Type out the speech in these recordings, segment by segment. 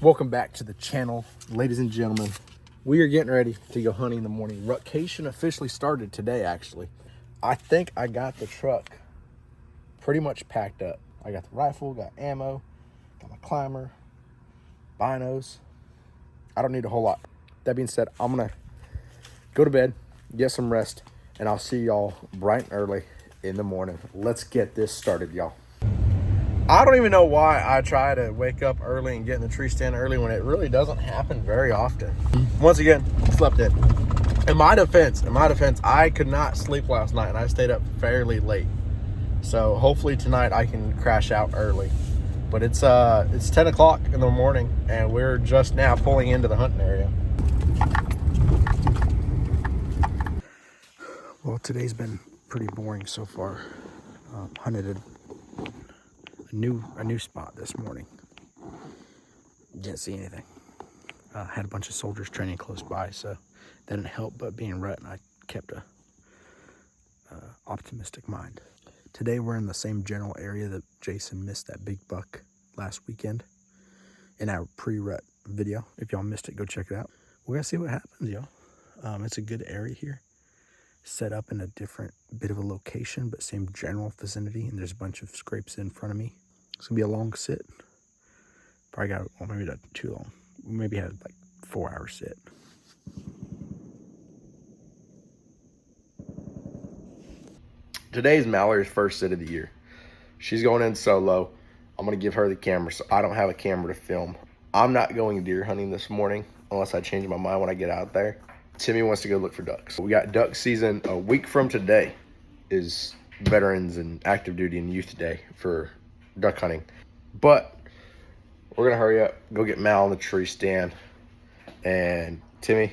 Welcome back to the channel, ladies and gentlemen. We are getting ready to go hunting in the morning. Rutcation officially started today, actually. I think I got the truck pretty much packed up. I got the rifle, got ammo, got my climber, binos. I don't need a whole lot. That being said, I'm gonna go to bed, get some rest, and I'll see y'all bright and early in the morning. Let's get this started, y'all. I don't even know why I try to wake up early and get in the tree stand early when it really doesn't happen very often. Once again, slept in. In my defense, I could not sleep last night and I stayed up fairly late. So hopefully tonight I can crash out early. But it's 10 o'clock in the morning and we're just now pulling into the hunting area. Well, today's been pretty boring so far. Hunted a new spot this morning. Didn't see anything. Had a bunch of soldiers training close by, so that didn't help. But being rut, and I kept a optimistic mind. Today we're in the same general area that Jason missed that big buck last weekend in our pre-rut video. If y'all missed it, go check it out. We're gonna see what happens, y'all. It's a good area here, set up in a different bit of a location, but same general vicinity. And there's a bunch of scrapes in front of me. It's gonna be a long sit. Probably got, well, maybe not too long. Maybe had like 4-hour sit. Today's Mallory's first sit of the year. She's going in solo. I'm gonna give her the camera, so I don't have a camera to film. I'm not going deer hunting this morning unless I change my mind when I get out there. Timmy wants to go look for ducks. We got duck season a week from today. Is Veterans and Active Duty and Youth Day for duck hunting. But we're gonna hurry up, go get Mal on the tree stand. And Timmy,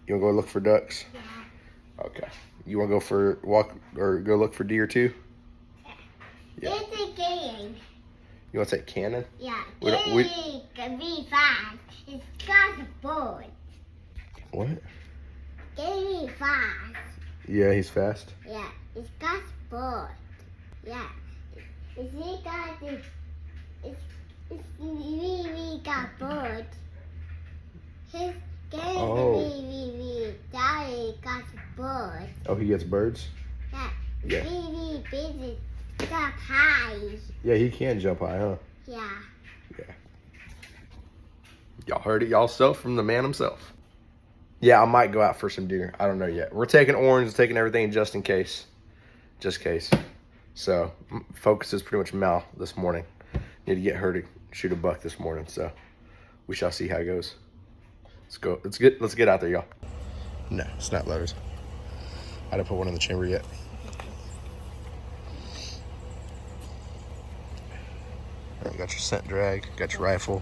you wanna go look for ducks? Yeah. Okay. You wanna go for walk or go look for deer too? Yeah. It's a game. You wanna say cannon? Yeah. It can be fast. It's got a board. What? Can be fast. Yeah, he's fast. Yeah. It's got a board. Yeah. It's got the. It's really got board. His game really daddy got a board. Oh, he gets birds? Yeah. Yeah. Really busy. Got high. Yeah, he can jump high, huh? Yeah. Yeah. Y'all heard it yourself from the man himself. Yeah, I might go out for some deer. I don't know yet. We're taking orange, taking everything just in case. Just in case. So, focus is pretty much Mal this morning. Need to get her to shoot a buck this morning, so we shall see how it goes. Let's go. Let's get out there, y'all. No, it's not letters. I didn't put one in the chamber yet. All right, got your scent drag, got your rifle,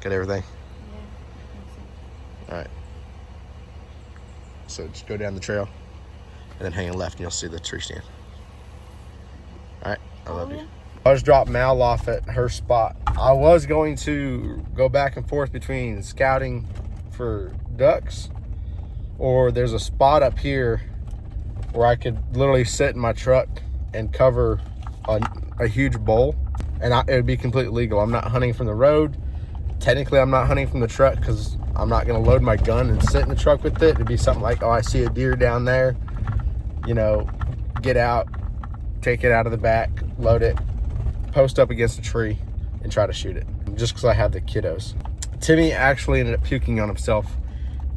got everything. All right. So just go down the trail and then hang a left and you'll see the tree stand. All right, I love you. I just dropped Mal off at her spot. I was going to go back and forth between scouting for ducks, or there's a spot up here where I could literally sit in my truck and cover a huge bowl, and it would be completely legal. I'm not hunting from the road. Technically, I'm not hunting from the truck because I'm not going to load my gun and sit in the truck with it. It'd be something like, oh, I see a deer down there, you know, get out, take it out of the back, load it, post up against a tree and try to shoot it, just because I have the kiddos. Timmy actually ended up puking on himself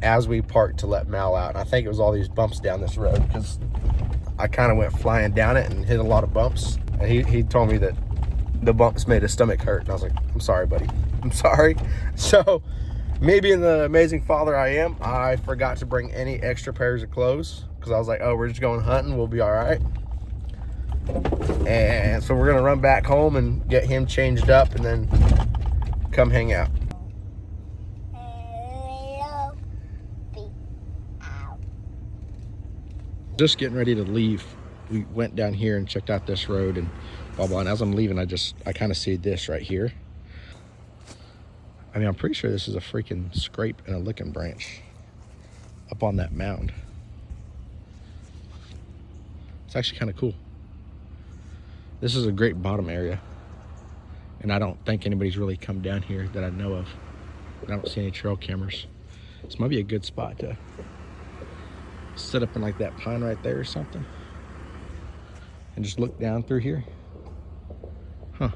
as we parked to let Mal out. And I think it was all these bumps down this road because I kind of went flying down it and hit a lot of bumps. And he told me that the bumps made his stomach hurt. And I was like, I'm sorry, buddy. I'm sorry. So me being the amazing father I am, I forgot to bring any extra pairs of clothes because I was like, oh, we're just going hunting. We'll be all right. And so we're gonna run back home and get him changed up and then come hang out. Just getting ready to leave. We went down here and checked out this road and blah blah, and as I'm leaving I kind of see this right here. I mean, I'm pretty sure this is a freaking scrape and a licking branch up on that mound. It's actually kind of cool. This is a great bottom area, and I don't think anybody's really come down here that I know of. I don't see any trail cameras. This might be a good spot to sit up in like that pine right there or something. And just look down through here. Huh.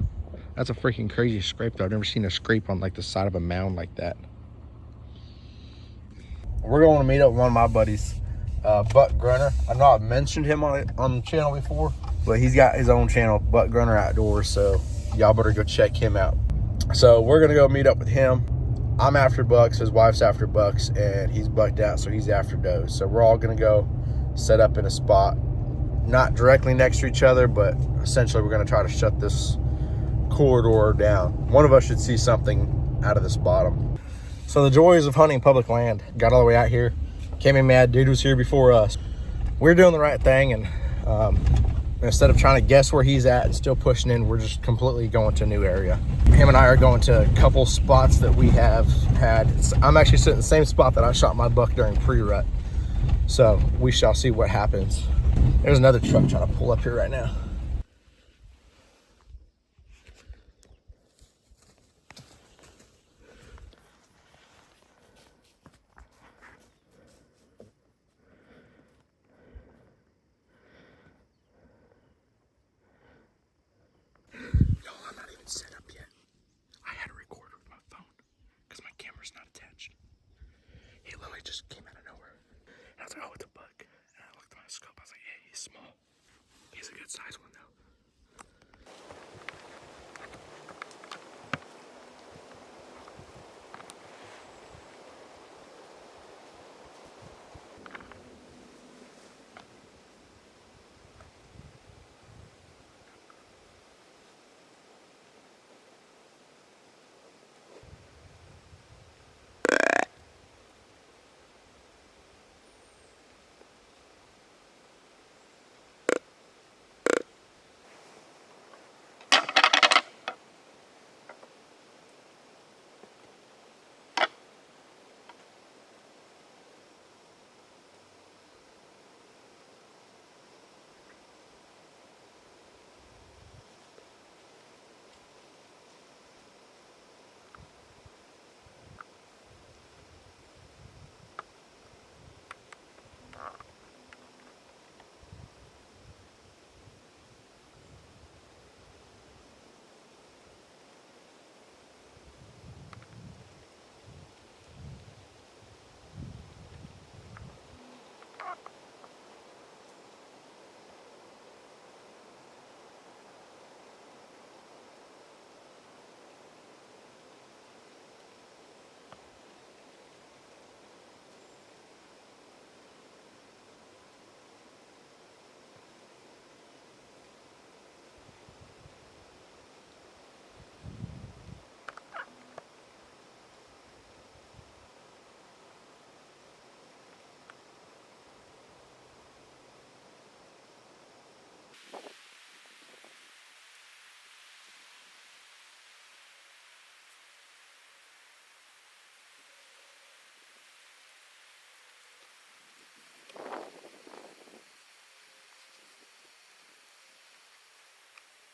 That's a freaking crazy scrape though. I've never seen a scrape on like the side of a mound like that. We're going to meet up with one of my buddies, Buck Grunner. I know I've mentioned him on the channel before, but he's got his own channel, Buck Grunner Outdoors, so y'all better go check him out. So we're gonna go meet up with him. I'm after bucks, his wife's after bucks, and he's bucked out, so he's after does. So we're all gonna go set up in a spot, not directly next to each other, but essentially we're gonna try to shut this corridor down. One of us should see something out of this bottom. So the joys of hunting public land. Got all the way out here, came in mad, dude was here before us. We're doing the right thing, and instead of trying to guess where he's at and still pushing in, we're just completely going to a new area. Him and I are going to a couple spots that we have had. I'm actually sitting in the same spot that I shot my buck during pre-rut. So we shall see what happens. There's another truck trying to pull up here right now. Y'all, I'm not even set up yet. I had to record with my phone because my camera's not attached. He literally just came out of nowhere. And I was like, oh, it's a buck. And I looked at my scope. I was like, hey, he's small. He's a good size one, though.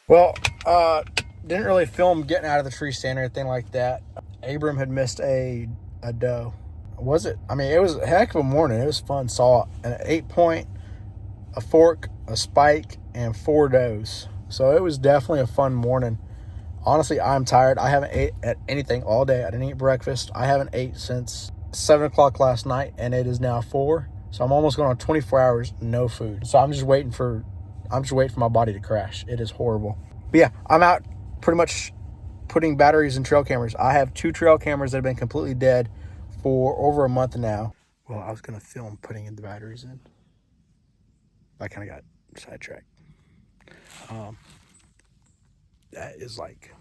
Well, didn't really film getting out of the tree stand or anything like that. Abram had missed a doe. Was it? I mean, it was a heck of a morning. It was fun. Saw an 8-point, a fork, a spike, and 4 does. So it was definitely a fun morning. Honestly, I'm tired. I haven't ate at anything all day. I didn't eat breakfast. I haven't ate since 7 o'clock last night, and it is now 4. So I'm almost going on 24 hours, no food. So I'm just waiting for my body to crash. It is horrible. But yeah, I'm out pretty much putting batteries in trail cameras. I have 2 trail cameras that have been completely dead for over a month now. Well, I was going to film putting in the batteries in. I kind of got sidetracked. That is like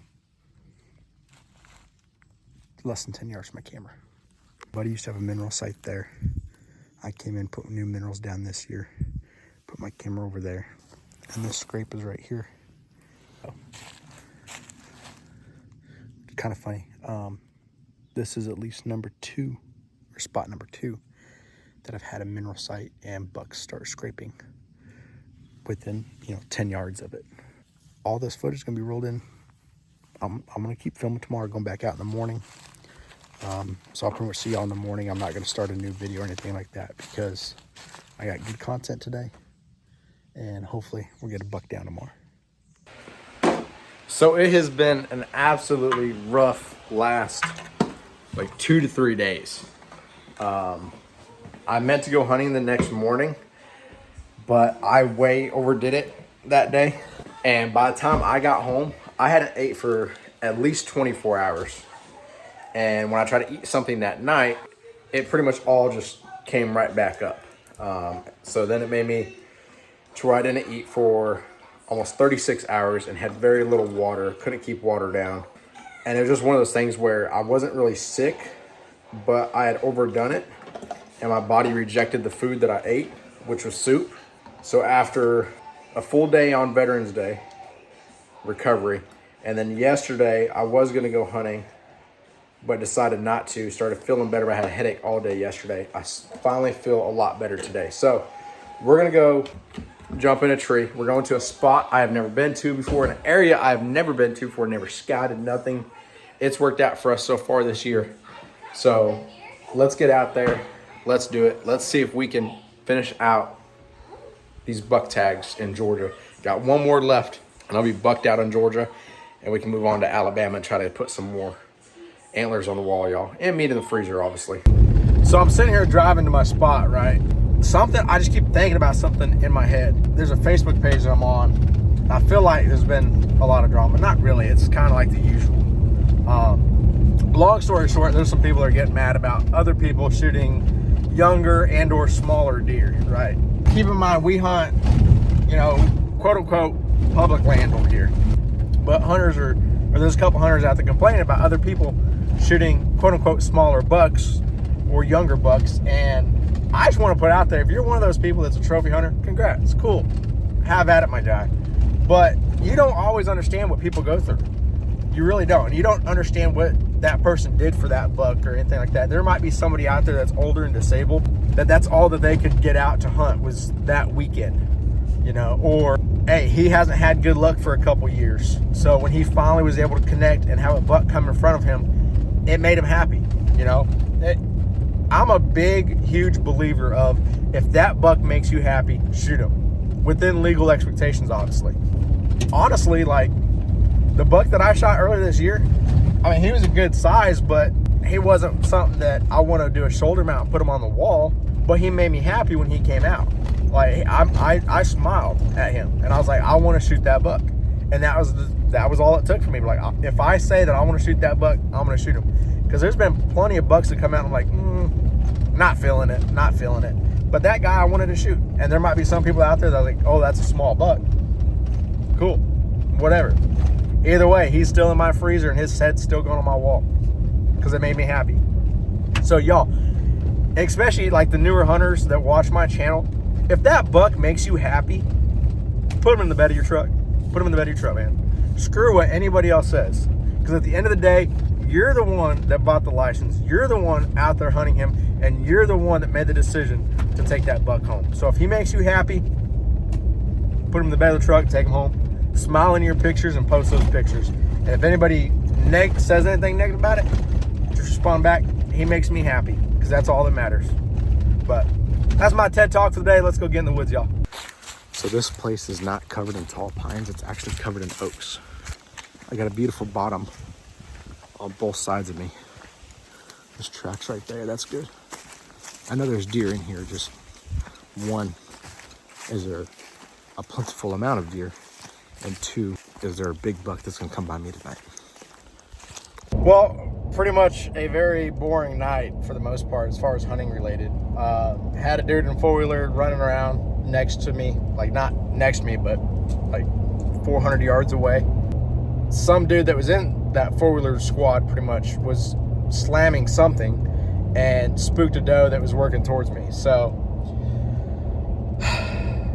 less than 10 yards from my camera. Buddy used to have a mineral site there. I came in, put new minerals down this year, put my camera over there, and this scrape is right here. Oh. Kind of funny. This is at least number 2, or spot number 2, that I've had a mineral site and bucks start scraping within 10 yards of it. All this footage is gonna be rolled in. I'm gonna keep filming tomorrow, going back out in the morning. So I'll pretty much see y'all in the morning. I'm not going to start a new video or anything like that because I got good content today. And hopefully we'll get a buck down tomorrow. So it has been an absolutely rough last like 2 to 3 days. I meant to go hunting the next morning, but I way overdid it that day. And by the time I got home, I hadn't ate for at least 24 hours. And when I tried to eat something that night, it pretty much all just came right back up. So then it made me to where I didn't eat for almost 36 hours and had very little water, couldn't keep water down. And it was just one of those things where I wasn't really sick, but I had overdone it and my body rejected the food that I ate, which was soup. So after a full day on Veterans Day, recovery, and then yesterday I was gonna go hunting, but decided not to, started feeling better. I had a headache all day yesterday. I finally feel a lot better today. So we're gonna go jump in a tree. We're going to a spot I have never been to before, an area I've never been to before, never scouted, nothing. It's worked out for us so far this year. So let's get out there. Let's do it. Let's see if we can finish out these buck tags in Georgia. Got one more left and I'll be bucked out in Georgia and we can move on to Alabama and try to put some more antlers on the wall, y'all, and meat in the freezer, obviously. So I'm sitting here driving to my spot, right? I just keep thinking about something in my head. There's a Facebook page that I'm on. I feel like there's been a lot of drama. Not really, it's kind of like the usual. Long story short, there's some people that are getting mad about other people shooting younger and or smaller deer, right? Keep in mind, we hunt, you know, quote unquote, public land over here. But there's a couple hunters out there complaining about other people shooting quote unquote smaller bucks or younger bucks. And I just want to put out there, if you're one of those people that's a trophy hunter, congrats, cool, have at it, my guy. But you don't always understand what people go through. You really don't. You don't understand what that person did for that buck or anything like that. There might be somebody out there that's older and disabled, that's all that they could get out to hunt was that weekend, you know, or hey, he hasn't had good luck for a couple years. So when he finally was able to connect and have a buck come in front of him, it made him happy, you know. I'm a big, huge believer of if that buck makes you happy, shoot him. Within legal expectations, obviously. Honestly, like, the buck that I shot earlier this year, I mean, he was a good size, but he wasn't something that I want to do a shoulder mount and put him on the wall, but he made me happy when he came out. Like, I smiled at him, and I was like, I want to shoot that buck. And that was all it took for me. Like, if I say that I want to shoot that buck, I'm going to shoot him. Because there's been plenty of bucks that come out and I'm like, not feeling it. But that guy I wanted to shoot. And there might be some people out there that are like, oh, that's a small buck. Cool. Whatever. Either way, he's still in my freezer and his head's still going on my wall. Because it made me happy. So y'all, especially like the newer hunters that watch my channel, if that buck makes you happy, put him in the bed of your truck. Put him in the bed of your truck, man. Screw what anybody else says. Because at the end of the day, you're the one that bought the license. You're the one out there hunting him. And you're the one that made the decision to take that buck home. So if he makes you happy, put him in the bed of the truck, take him home. Smile in your pictures and post those pictures. And if anybody says anything negative about it, just respond back. He makes me happy. Because that's all that matters. But that's my TED Talk for the day. Let's go get in the woods, y'all. So this place is not covered in tall pines. It's actually covered in oaks. I got a beautiful bottom on both sides of me. There's tracks right there. That's good. I know there's deer in here. Just one, is there a plentiful amount of deer? And two, is there a big buck that's gonna come by me tonight? Well, pretty much a very boring night for the most part as far as hunting related. Had a dude in a four-wheeler running around next to me, like not next to me, but like 400 yards away. Some dude that was in that four-wheeler squad pretty much was slamming something and spooked a doe that was working towards me. So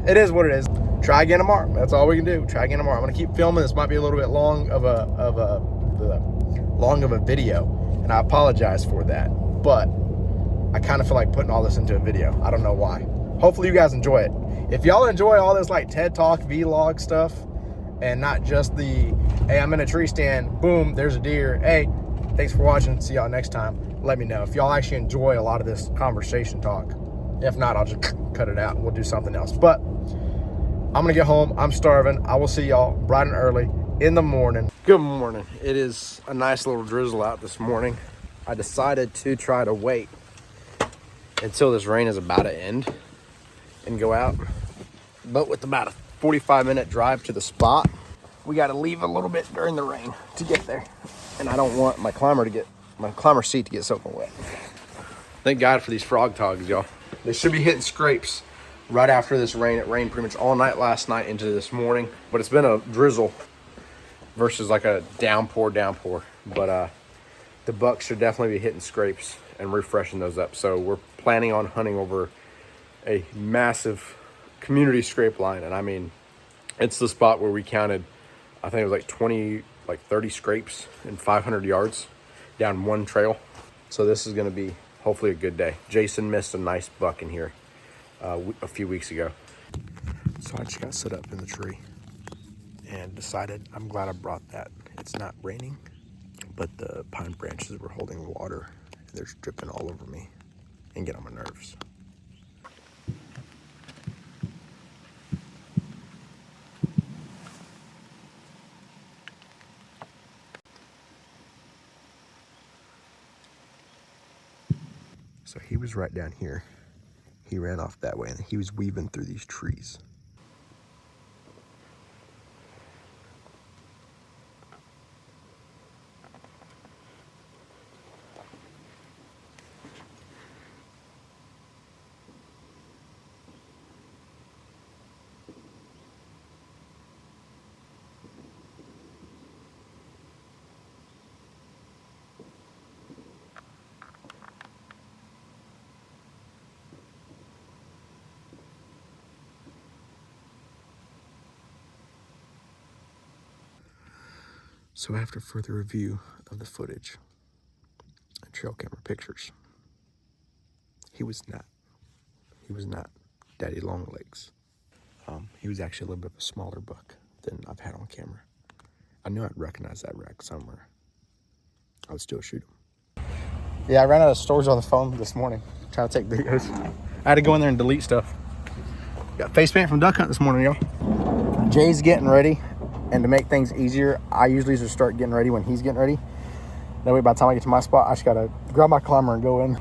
it is what it is. Try again tomorrow. That's all we can do. Try again tomorrow. I'm gonna keep filming. This might be a little bit long of a video, and I apologize for that. But I kind of feel like putting all this into a video. I don't know why. Hopefully you guys enjoy it. If y'all enjoy all this like TED Talk vlog stuff, and not just the, hey, I'm in a tree stand, boom, there's a deer. Hey, Thanks for watching. See y'all next time. Let me know if y'all actually enjoy a lot of this conversation talk. If not, I'll just cut it out and we'll do something else. But I'm gonna get home. I'm starving. I will see y'all bright and early in the morning. Good morning. It is a nice little drizzle out this morning. I decided to try to wait until this rain is about to end and go out. But with about a 45-minute drive to the spot, we got to leave a little bit during the rain to get there. And I don't want my climber seat to get soaking wet. Thank God for these frog togs, y'all. They should be hitting scrapes right after this rain. It rained pretty much all night last night into this morning, but it's been a drizzle versus like a downpour. But the bucks should definitely be hitting scrapes and refreshing those up. So we're planning on hunting over a massive community scrape line. And I mean, it's the spot where we counted, I think it was like 30 scrapes in 500 yards down one trail. So this is going to be hopefully a good day. Jason missed a nice buck in here a few weeks ago. So I just got set up in the tree and decided I'm glad I brought that. It's not raining, but the pine branches were holding water and they're dripping all over me and get on my nerves. So he was right down here. He ran off that way and he was weaving through these trees. So after further review of the footage and trail camera pictures, he was not Daddy Longlegs. He was actually a little bit of a smaller buck than I've had on camera. I knew I'd recognize that rack somewhere. I would still shoot him. Yeah, I ran out of storage on the phone this morning trying to take videos. I had to go in there and delete stuff. Got face paint from duck hunt this morning, y'all. Jay's getting ready. And to make things easier, I usually just start getting ready when he's getting ready. That way, by the time I get to my spot, I just gotta grab my climber and go in.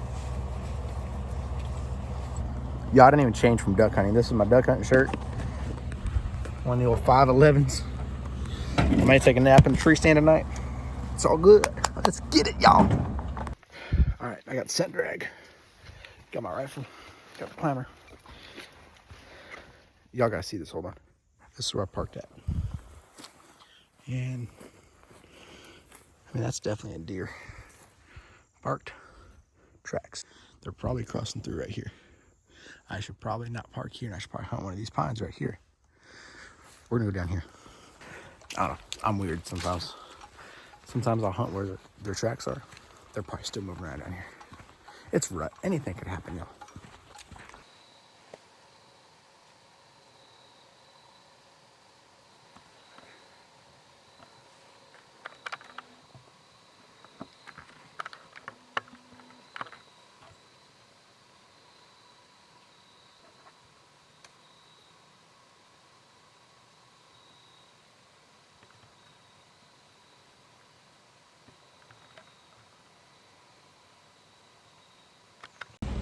Y'all, I didn't even change from duck hunting. This is my duck hunting shirt. One of the old 511s. I may take a nap in the tree stand tonight. It's all good. Let's get it, y'all. All right, I got the scent drag. Got my rifle. Got the climber. Y'all gotta see this. Hold on. This is where I parked at. And I mean, that's definitely a deer. Parked tracks. They're probably crossing through right here. I should probably not park here, and I should probably hunt one of these pines right here. We're gonna go down here. I don't know. I'm weird sometimes. Sometimes I'll hunt where their tracks are. They're probably still moving around down here. It's rut. Anything could happen, y'all.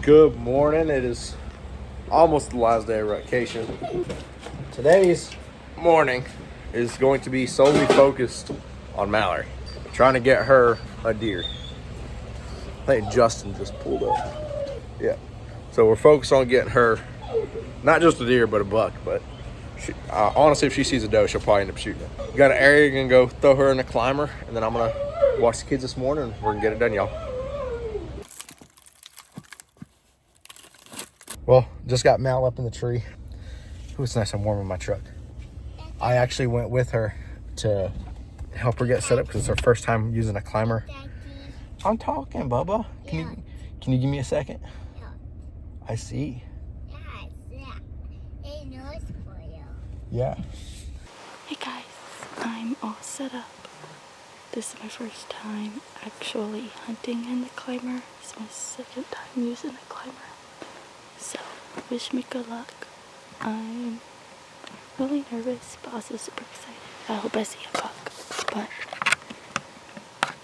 Good morning. It is almost the last day of vacation. Today's morning is going to be solely focused on Mallory. Trying to get her a deer. I think Justin just pulled up. Yeah. So we're focused on getting her not just a deer, but a buck. But honestly, if she sees a doe, she'll probably end up shooting it. We got an area, gonna go throw her in a climber, and then I'm gonna watch the kids this morning, and we're gonna get it done, y'all. Well, just got Mal up in the tree. Ooh, it's nice and warm in my truck. I actually went with her to help her get set up because it's her first time using a climber. I'm talking, Bubba. Can you give me a second? Yeah. I see. Yeah. It knows for you. Yeah. Hey guys, I'm all set up. This is my first time actually hunting in the climber. It's my second time using the climber. So, wish me good luck. I'm really nervous, but also super excited. I hope I see a buck, but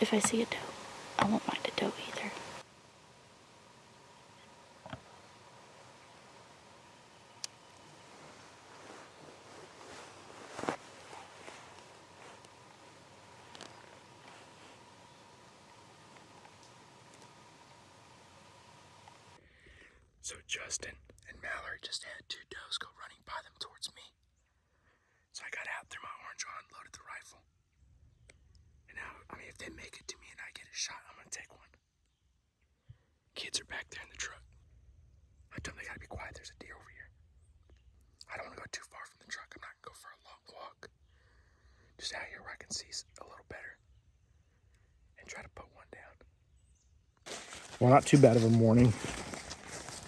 if I see a doe, I won't mind a doe either. So Justin and Mallory just had 2 does go running by them towards me. So I got out, threw my orange on, loaded the rifle. And now, I mean, if they make it to me and I get a shot, I'm gonna take one. Kids are back there in the truck. I told them they gotta be quiet, there's a deer over here. I don't wanna go too far from the truck. I'm not gonna go for a long walk. Just out here where I can see a little better. And try to put one down. Well, not too bad of a morning.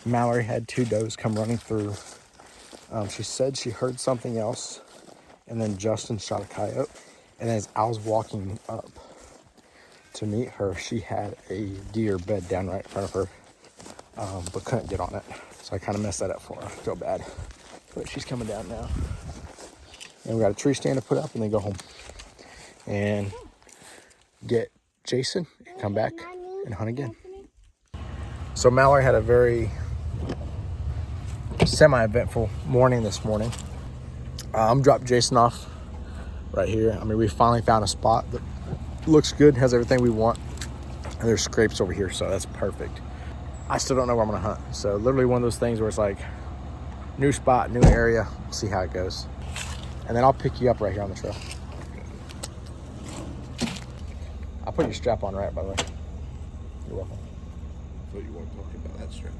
Mallory had 2 does come running through. She said she heard something else, and then Justin shot a coyote. And as I was walking up to meet her, she had a deer bed down right in front of her, but couldn't get on it. So I kind of messed that up for her. I feel bad. But she's coming down now. And we got a tree stand to put up and then go home. And get Jason and come back and hunt again. So Mallory had a very semi-eventful morning this morning. I'm dropped Jason off right here. I mean, we finally found a spot that looks good, has everything we want. And there's scrapes over here, so that's perfect. I still don't know where I'm gonna hunt. So literally one of those things where it's like, new spot, new area, see how it goes. And then I'll pick you up right here on the trail. I'll put your strap on right, by the way. You're welcome. I thought you weren't talking about that strap.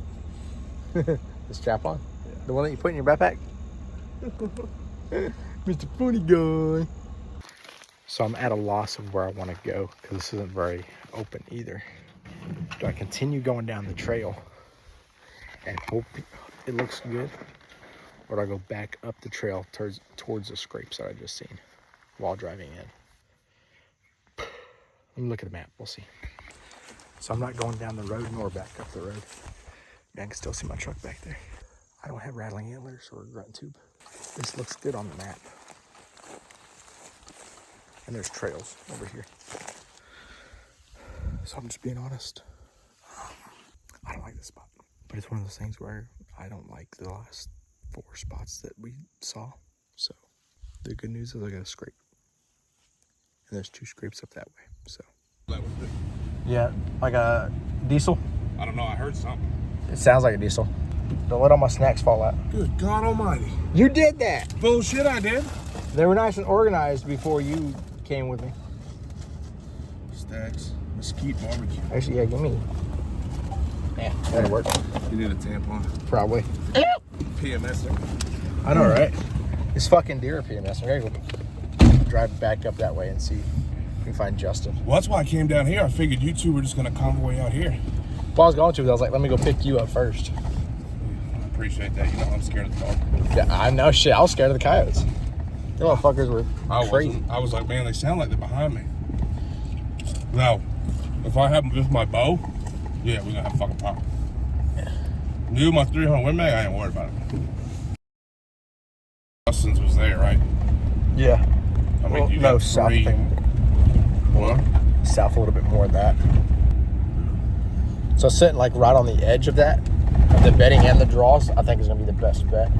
The strap on? Yeah. The one that you put in your backpack? Mr. Funny Guy. So I'm at a loss of where I want to go because this isn't very open either. Do I continue going down the trail and hope it looks good? Or do I go back up the trail towards the scrapes that I just seen while driving in? Let me look at the map, we'll see. So I'm not going down the road nor back up the road. I can still see my truck back there. I don't have rattling antlers or a grunt tube. This looks good on the map. And there's trails over here. So I'm just being honest. I don't like this spot. But it's one of those things where I don't like the last 4 spots that we saw. So the good news is I got a scrape. And there's 2 scrapes up that way, so. Yeah, like a diesel? I don't know, I heard something. It sounds like a diesel. Don't let all my snacks fall out. Good God almighty. You did that! Bullshit, I did. They were nice and organized before you came with me. Stacks, mesquite barbecue. Actually, yeah, give me. Yeah, that'll work. You need a tampon. Probably. PMS. I know, right? It's fucking deer PMS. I gotta go drive back up that way and see if we can find Justin. Well, that's why I came down here. I figured you two were just gonna convoy out here. Well, I was going to, but I was like, let me go pick you up first. I appreciate that. You know, I'm scared of the dark. Yeah, I know shit. I was scared of the coyotes. The motherfuckers were crazy. I was like, man, they sound like they're behind me. Now, if I have just my bow, yeah, we're gonna have a fucking problem. Yeah. You, my 300 Win Mag, I ain't worried about it. Justin's was there, right? Yeah. I mean, Well, you no, got south 3. thing. What? South a little bit more than that. So sitting like right on the edge of that, of the bedding and the draws, I think is gonna be the best bet.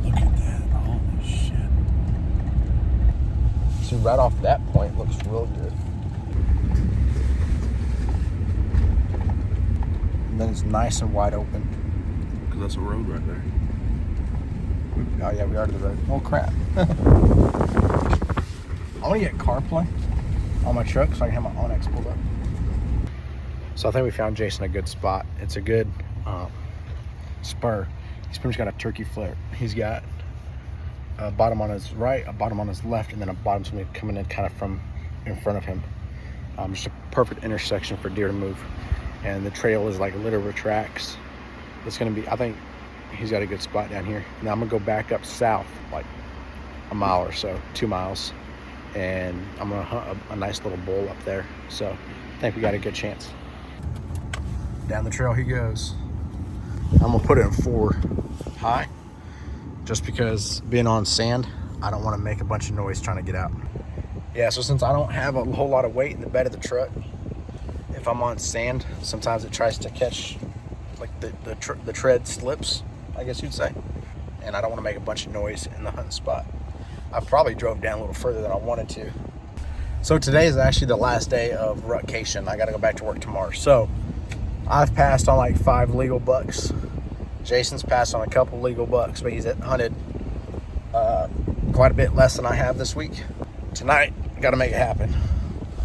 Look at that. Holy shit. See, right off that point looks real good. And then it's nice and wide open. Because that's a road right there. Oh yeah, we are to the road. Oh crap. I want to get CarPlay on my truck so I can have my Onyx pulled up. So I think we found Jason a good spot. It's a good spur. He's pretty much got a turkey flare. He's got a bottom on his right, a bottom on his left, and then a bottom's gonna be coming in kind of from in front of him. Just a perfect intersection for deer to move. And the trail is like littered with tracks. It's gonna be, I think he's got a good spot down here. Now I'm gonna go back up south like a mile or so, 2 miles, and I'm gonna hunt a nice little bull up there. So I think we got a good chance. Down the trail he goes. I'm gonna put it in 4 high, just because being on sand, I don't want to make a bunch of noise trying to get out. Yeah, so since I don't have a whole lot of weight in the bed of the truck, if I'm on sand, sometimes it tries to catch, like the tread slips, I guess you'd say, and I don't want to make a bunch of noise in the hunting spot. I probably drove down a little further than I wanted to. So today is actually the last day of rutcation. I got to go back to work tomorrow. So I've passed on like 5 legal bucks. Jason's passed on a couple legal bucks, but he's hunted quite a bit less than I have this week. Tonight, got to make it happen.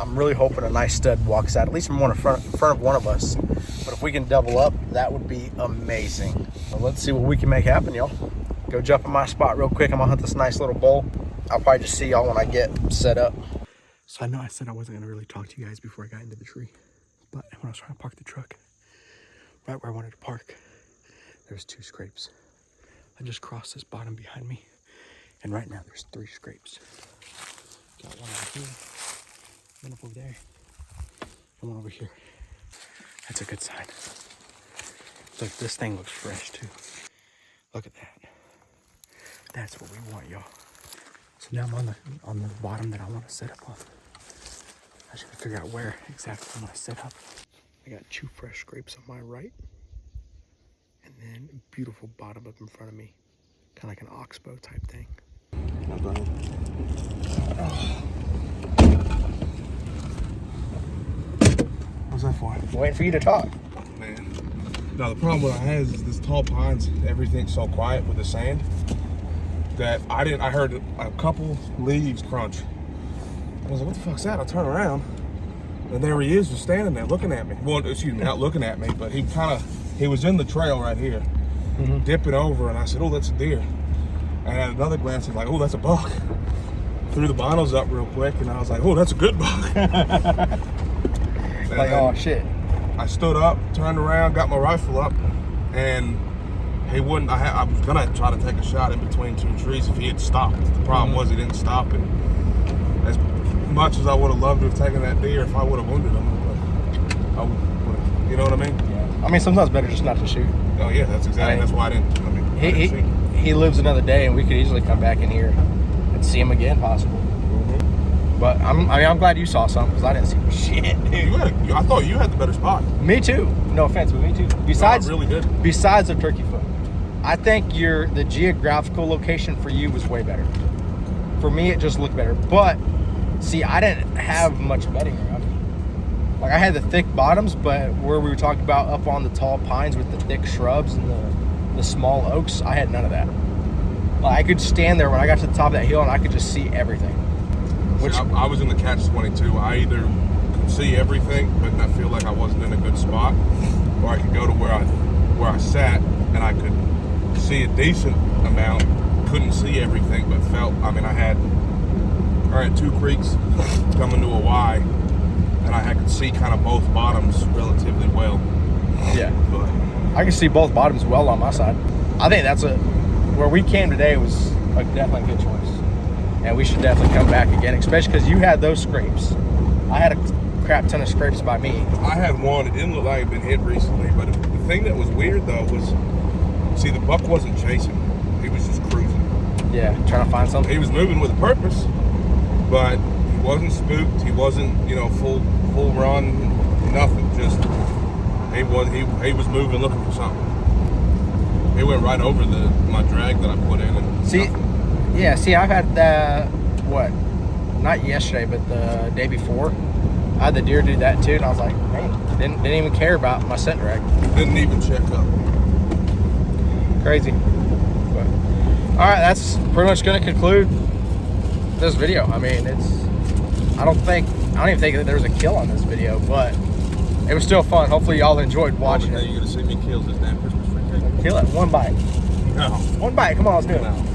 I'm really hoping a nice stud walks out, at least in front of one of us. But if we can double up, that would be amazing. So let's see what we can make happen, y'all. Go jump in my spot real quick. I'm gonna hunt this nice little bull. I'll probably just see y'all when I get set up. So I know I said I wasn't gonna really talk to you guys before I got into the tree, but when I was trying to park the truck, right where I wanted to park, there's 2 scrapes. I just crossed this bottom behind me, and right now there's 3 scrapes. Got one over here, one up over there, and one over here. That's a good sign. Look, this thing looks fresh too. Look at that. That's what we want, y'all. So now I'm on the bottom that I want to set up on. I just gotta figure out where exactly I want to set up. I got 2 fresh scrapes on my right, and then a beautiful bottom up in front of me, kind of like an oxbow type thing. Now go ahead. What's that for? Waiting for you to talk. Man. Now the problem what I had is this tall pines, everything's so quiet with the sand that I heard a couple leaves crunch. I was like, what the fuck's that? I turn around and there he is just standing there looking at me. Well, excuse me, not looking at me, but he was in the trail right here, dipping over, and I said, oh, that's a deer. And at another glance, he's like, oh, that's a buck. Threw the binos up real quick, and I was like, oh, that's a good buck. Like, oh shit. I stood up, turned around, got my rifle up, and he wouldn't. I was gonna try to take a shot in between 2 trees if he had stopped. The problem was he didn't stop, and as much as I would have loved to have taken that deer, if I would have wounded him, I would. You know what I mean? Yeah. I mean, sometimes better just not to shoot. Oh yeah, that's exactly. That's why I didn't. I mean, I didn't shoot. He lives another day, and we could easily come back in here and see him again, possible. But I'm glad you saw something, because I didn't see shit. I thought you had the better spot. Me too. No offense, but me too. Besides, really good. Besides the turkey foot, I think the geographical location for you was way better. For me, it just looked better. But see, I didn't have much bedding around. Like I had the thick bottoms, but where we were talking about up on the tall pines with the thick shrubs and the small oaks, I had none of that. Like I could stand there when I got to the top of that hill and I could just see everything. See, I was in the catch-22. I either could see everything, but I feel like I wasn't in a good spot, or I could go to where I sat and I could see a decent amount. Couldn't see everything, but felt. I mean, I had 2 creeks coming to a Y, and I could see kind of both bottoms relatively well. Yeah, but I can see both bottoms well on my side. I think that's where we came today was definitely a good choice. And we should definitely come back again, especially because you had those scrapes. I had a crap ton of scrapes by me. I had one. It didn't look like it had been hit recently, but the thing that was weird, though, was, see, the buck wasn't chasing. He was just cruising. Yeah, trying to find something. He was moving with a purpose, but he wasn't spooked. He wasn't, full run, nothing. Just, he was moving, looking for something. He went right over my drag that I put in. And see, nothing. Yeah, see, I've had not yesterday, but the day before, I had the deer do that too, and I was like, hey, didn't even care about my scent drag. Didn't even check up. Crazy. But, all right, that's pretty much going to conclude this video. I mean, I don't even think that there was a kill on this video, but it was still fun. Hopefully y'all enjoyed watching it. You're going to see me kill this damn Christmas tree cake? Kill it, 1 bite. No. 1 bite, come on, let's do it. No.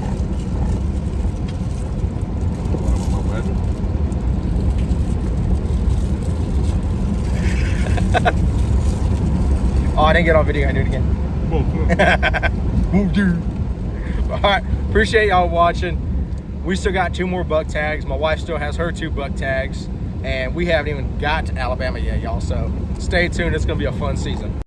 Oh, I didn't get on video. I do it again. All right, appreciate y'all watching. We still got 2 more buck tags. My wife still has her 2 buck tags, and we haven't even got to Alabama yet, y'all. So stay tuned. It's gonna be a fun season.